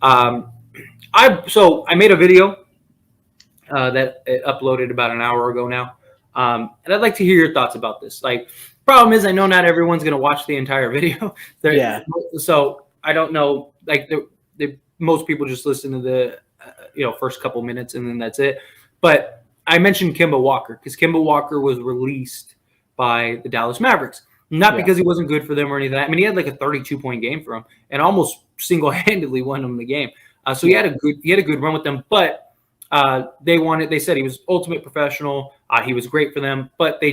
Um, I made a video that it uploaded about an hour ago now, and I'd like to hear your thoughts about this. Like, problem is, I know not everyone's going to watch the entire video. Yeah. So I don't know. Like, most people just listen to the first couple minutes and then that's it. But I mentioned Kemba Walker because Kemba Walker was released by the Dallas Mavericks. Not Yeah. because he wasn't good for them or anything. I mean, he had like a 32-point game for him and almost single-handedly won them the game. So Yeah. he had a good run with them. But they said he was ultimate professional. He was great for them. But they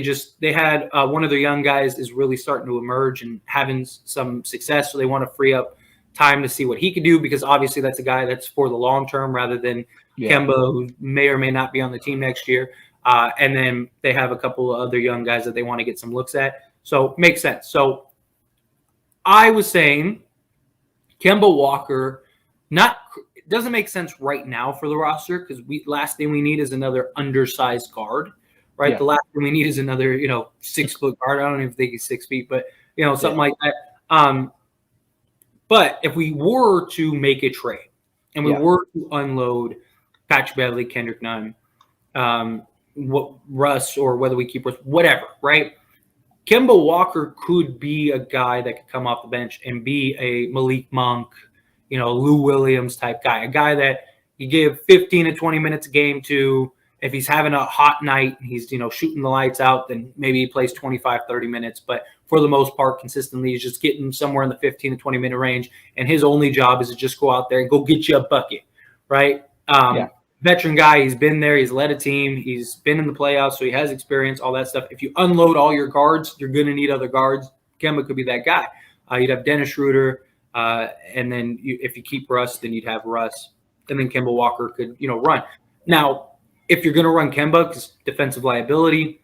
had one of their young guys is really starting to emerge and having some success. So they want to free up time to see what he could do because obviously that's a guy that's for the long term rather than Yeah. Kemba, who may or may not be on the team next year. And then they have a couple of other young guys that they want to get some looks at. So makes sense. So I was saying Kemba Walker, it doesn't make sense right now for the roster because last thing we need is another undersized guard, right? Yeah. The last thing we need is another 6-foot guard. I don't even think he's 6 feet, but something like that. But if we were to make a trade and we were to unload Patrick Beverley, Kendrick Nunn, Russ, or whether we keep Russ, whatever, right? Kemba Walker could be a guy that could come off the bench and be a Malik Monk, Lou Williams type guy, a guy that you give 15 to 20 minutes a game to. If he's having a hot night and he's, shooting the lights out, then maybe he plays 25, 30 minutes. But for the most part, consistently, he's just getting somewhere in the 15 to 20-minute range. And his only job is to just go out there and go get you a bucket, right? Veteran guy, he's been there. He's led a team. He's been in the playoffs, so he has experience, all that stuff. If you unload all your guards, you're going to need other guards. Kemba could be that guy. You'd have Dennis Schroeder, and then if you keep Russ, then you'd have Russ. And then Kemba Walker could, run. Now, if you're going to run Kemba, because defensive liability,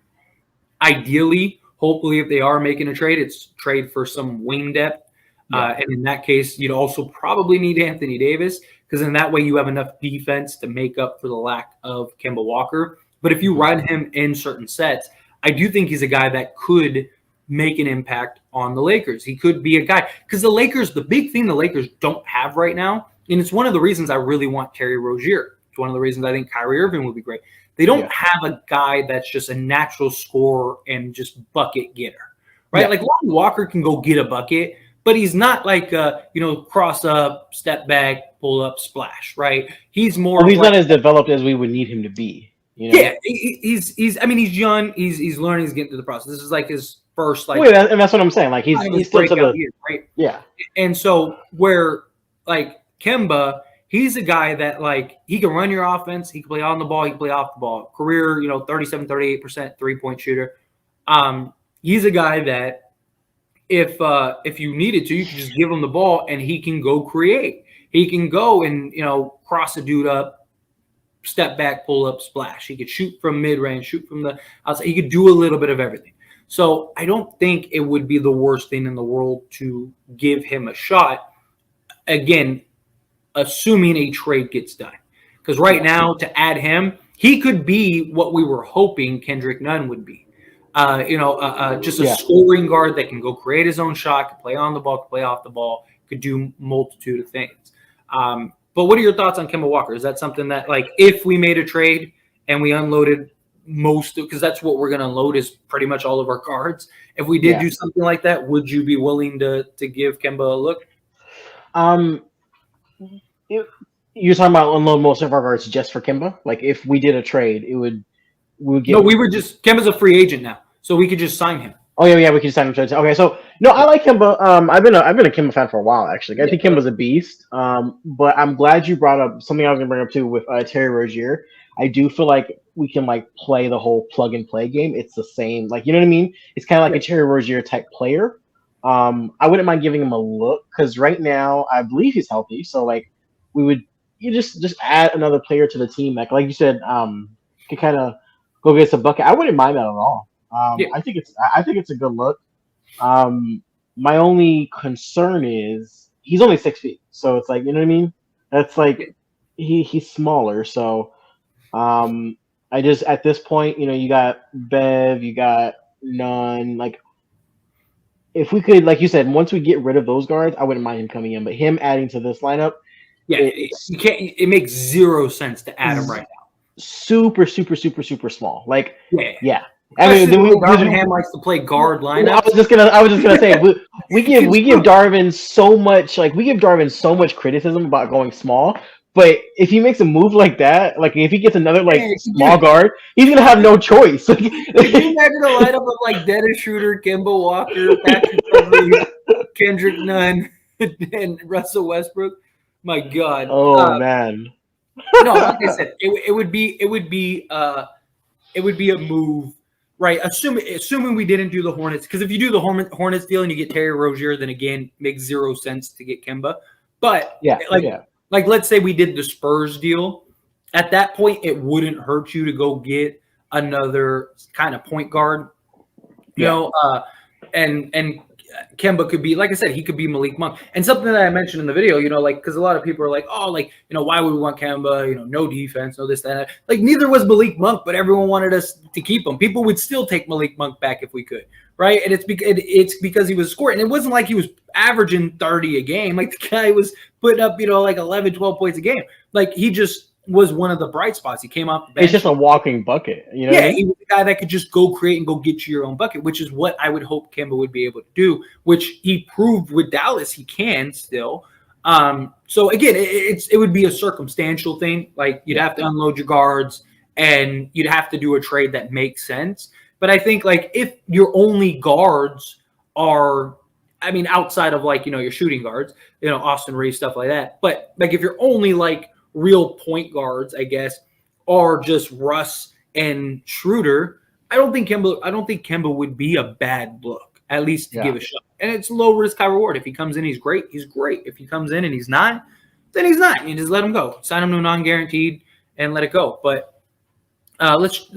ideally, hopefully, if they are making a trade, it's trade for some wing depth. And in that case, you'd also probably need Anthony Davis because in that way you have enough defense to make up for the lack of Kemba Walker. But if you run him in certain sets, I do think he's a guy that could make an impact on the Lakers. He could be a guy because the big thing the Lakers don't have right now, and it's one of the reasons I really want Terry Rozier. It's one of the reasons I think Kyrie Irving would be great. They don't have a guy that's just a natural scorer and just bucket getter, right? Like Lonnie Walker can go get a bucket, but he's not like cross up, step back, pull up, splash, right? He's more. Well, he's not as developed as we would need him to be. Yeah, he's young. He's learning. He's getting through the process. This is like his first and that's what I'm saying. Like he's still to the year, right? Yeah. And so where like Kemba. He's a guy that, like, he can run your offense. He can play on the ball. He can play off the ball. Career, 37, 38% three-point shooter. He's a guy that if you needed to, you could just give him the ball, and he can go create. He can go and, cross a dude up, step back, pull up, splash. He could shoot from mid-range, shoot from the outside. He could do a little bit of everything. So I don't think it would be the worst thing in the world to give him a shot. Again, assuming a trade gets done. Because right now, to add him, he could be what we were hoping Kendrick Nunn would be. Just a scoring guard that can go create his own shot, can play on the ball, can play off the ball, could do multitude of things. But what are your thoughts on Kemba Walker? Is that something that, like, if we made a trade and we unloaded because that's what we're going to unload is pretty much all of our cards. If we did do something like that, would you be willing to give Kemba a look? You're talking about unload most of our guards just for Kemba? Like if we did a trade, we would get. No, Kemba's a free agent now, so we could just sign him. Oh yeah, we can sign him. Okay, so no, I like Kemba. I've been a Kemba fan for a while actually. I think Kemba's a beast. But I'm glad you brought up something I was gonna bring up too with Terry Rozier. I do feel like we can like play the whole plug and play game. It's the same, like you know what I mean. It's kind of like a Terry Rozier type player. I wouldn't mind giving him a look because right now I believe he's healthy. So like you just add another player to the team. Like you said, can kind of go get us a bucket. I wouldn't mind that at all. I think it's a good look. My only concern is he's only 6 feet, so it's like you know what I mean. That's like he's smaller. So I just at this point, you got Bev, you got Nunn. Like if we could, like you said, once we get rid of those guards, I wouldn't mind him coming in. But him adding to this lineup, Yeah, you can't. It makes zero sense to add him right now. Super small. Like, yeah. I mean, Especially the way Darvin Ham likes to play guard lineups. I was just gonna say we give Darvin so much, like, we give Darvin so much criticism about going small, but if he makes a move like that, like if he gets another small guard, he's gonna have no choice. Can you imagine a lineup of like Dennis Schroeder, Kemba Walker, Patrick Beverly, Kendrick Nunn, and Russell Westbrook? My God. Oh man. No, like I said, it would be a move, right? Assuming we didn't do the Hornets, because if you do the Hornets deal and you get Terry Rozier, then again, makes zero sense to get Kemba. But like let's say we did the Spurs deal, at that point it wouldn't hurt you to go get another kind of point guard, you know, and Kemba could be, like I said, he could be Malik Monk. And something that I mentioned in the video, you know, like, because a lot of people are like, oh, like, you know, why would we want Kemba? You know, no defense, no this, that. Like, neither was Malik Monk, but everyone wanted us to keep him. People would still take Malik Monk back if we could, right? And it's because he was scoring. And it wasn't like he was averaging 30 a game. Like, the guy was putting up, you know, like 11, 12 points a game. Like, he just was one of the bright spots. He came off the bench. It's just a walking bucket, you know? Yeah, he was the guy that could just go create and go get you your own bucket, which is what I would hope Kemba would be able to do, which he proved with Dallas he can still. So again, it would be a circumstantial thing. Like, you'd have to unload your guards and you'd have to do a trade that makes sense. But I think, like, if your only guards are, I mean, outside of, like, you know, your shooting guards, you know, Austin Reeves, stuff like that. But like, if you're only like real point guards, I guess, are just Russ and Schroeder, I don't think Kemba would be a bad look, at least to give a shot. And it's low risk, high reward. If he comes in, he's great. He's great. If he comes in and he's not, then he's not. You just let him go. Sign him to non-guaranteed and let it go. But let's